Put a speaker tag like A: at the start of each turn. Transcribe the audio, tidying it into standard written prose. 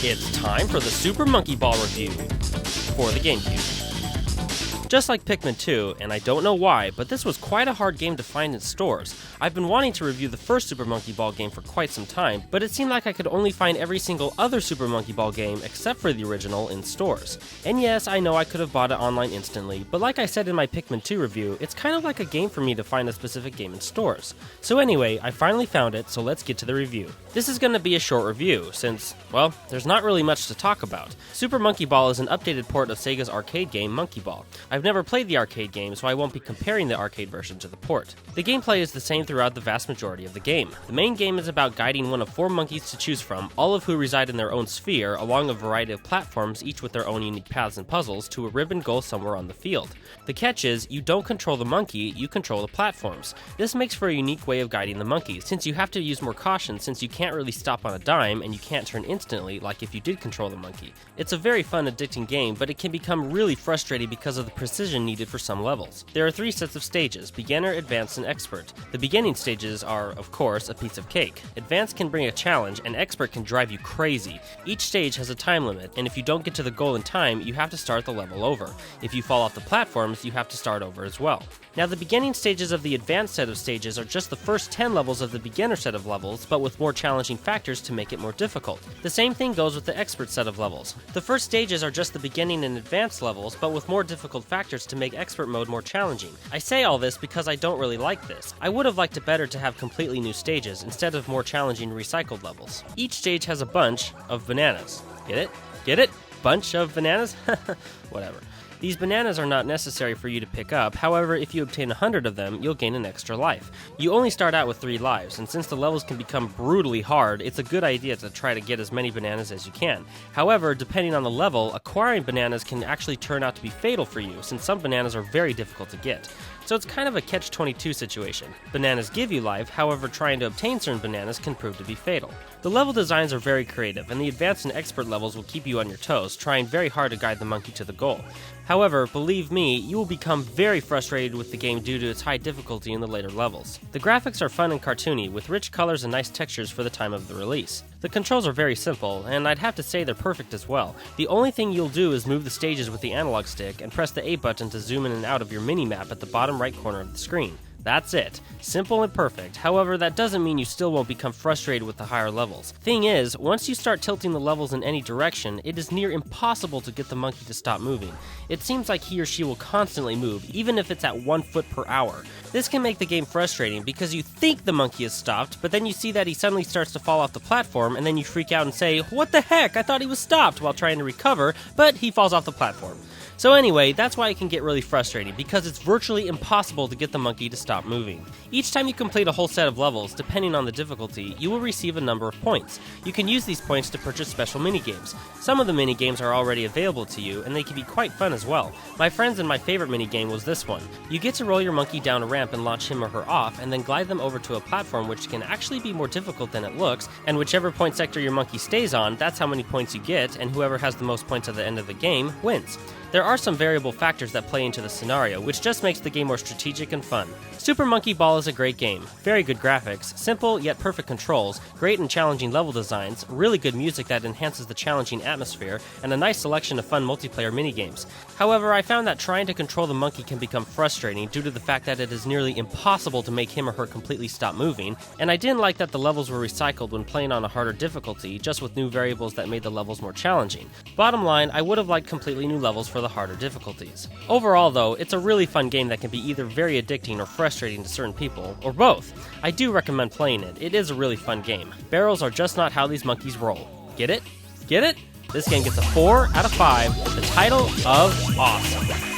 A: It's time for the Super Monkey Ball review for the Gamecube. Just like Pikmin 2, and I don't know why, but this was quite a hard game to find in stores. I've been wanting to review the first Super Monkey Ball game for quite some time, but it seemed like I could only find every single other Super Monkey Ball game except for the original in stores. And yes, I know I could have bought it online instantly, but like I said in my Pikmin 2 review, it's kind of like a game for me to find a specific game in stores. So anyway, I finally found it, so let's get to the review. This is going to be a short review, since, well, there's not really much to talk about. Super Monkey Ball is an updated port of Sega's arcade game Monkey Ball. I've never played the arcade game, so I won't be comparing the arcade version to the port. The gameplay is the same throughout the vast majority of the game. The main game is about guiding one of 4 monkeys to choose from, all of who reside in their own sphere, along a variety of platforms, each with their own unique paths and puzzles, to a ribbon goal somewhere on the field. The catch is, you don't control the monkey, you control the platforms. This makes for a unique way of guiding the monkey, since you have to use more caution since you can't really stop on a dime and you can't turn instantly like if you did control the monkey. It's a very fun, addicting game, but it can become really frustrating because of the precision needed for some levels. There are 3 sets of stages: beginner, advanced, and expert. The beginning stages are, of course, a piece of cake. Advanced can bring a challenge, and expert can drive you crazy. Each stage has a time limit, and if you don't get to the goal in time, you have to start the level over. If you fall off the platforms, you have to start over as well. Now, the beginning stages of the advanced set of stages are just the first 10 levels of the beginner set of levels, but with more challenging factors to make it more difficult. The same thing goes with the expert set of levels. The first stages are just the beginning and advanced levels, but with more difficult factors to make expert mode more challenging. I say all this because I don't really like this. I would have liked it better to have completely new stages instead of more challenging recycled levels. Each stage has a bunch of bananas. Get it? Get it? Bunch of bananas? Whatever. These bananas are not necessary for you to pick up, however, if you obtain 100 of them, you'll gain an extra life. You only start out with 3 lives, and since the levels can become brutally hard, it's a good idea to try to get as many bananas as you can. However, depending on the level, acquiring bananas can actually turn out to be fatal for you, since some bananas are very difficult to get. So it's kind of a catch-22 situation. Bananas give you life, however trying to obtain certain bananas can prove to be fatal. The level designs are very creative, and the advanced and expert levels will keep you on your toes, trying very hard to guide the monkey to the goal. However, believe me, you will become very frustrated with the game due to its high difficulty in the later levels. The graphics are fun and cartoony, with rich colors and nice textures for the time of the release. The controls are very simple, and I'd have to say they're perfect as well. The only thing you'll do is move the stages with the analog stick and press the A button to zoom in and out of your mini-map at the bottom right corner of the screen. That's it. Simple and perfect. However, that doesn't mean you still won't become frustrated with the higher levels. Thing is, once you start tilting the levels in any direction, it is near impossible to get the monkey to stop moving. It seems like he or she will constantly move, even if it's at 1 foot per hour. This can make the game frustrating because you think the monkey has stopped, but then you see that he suddenly starts to fall off the platform, and then you freak out and say, "What the heck? I thought he was stopped," while trying to recover, but he falls off the platform. So anyway, that's why it can get really frustrating, because it's virtually impossible to get the monkey to stop moving. Each time you complete a whole set of levels, depending on the difficulty, you will receive a number of points. You can use these points to purchase special minigames. Some of the minigames are already available to you, and they can be quite fun as well. My friends and my favorite minigame was this one. You get to roll your monkey down a ramp and launch him or her off, and then glide them over to a platform which can actually be more difficult than it looks, and whichever point sector your monkey stays on, that's how many points you get, and whoever has the most points at the end of the game wins. There are some variable factors that play into the scenario, which just makes the game more strategic and fun. Super Monkey Ball is a great game. Very good graphics, simple yet perfect controls, great and challenging level designs, really good music that enhances the challenging atmosphere, and a nice selection of fun multiplayer minigames. However, I found that trying to control the monkey can become frustrating due to the fact that it is nearly impossible to make him or her completely stop moving, and I didn't like that the levels were recycled when playing on a harder difficulty, just with new variables that made the levels more challenging. Bottom line, I would have liked completely new levels for the harder difficulties. Overall though, it's a really fun game that can be either very addicting or frustrating to certain people, or both. I do recommend playing it. It is a really fun game. Barrels are just not how these monkeys roll. Get it? Get it? This game gets a 4 out of 5, the title of awesome.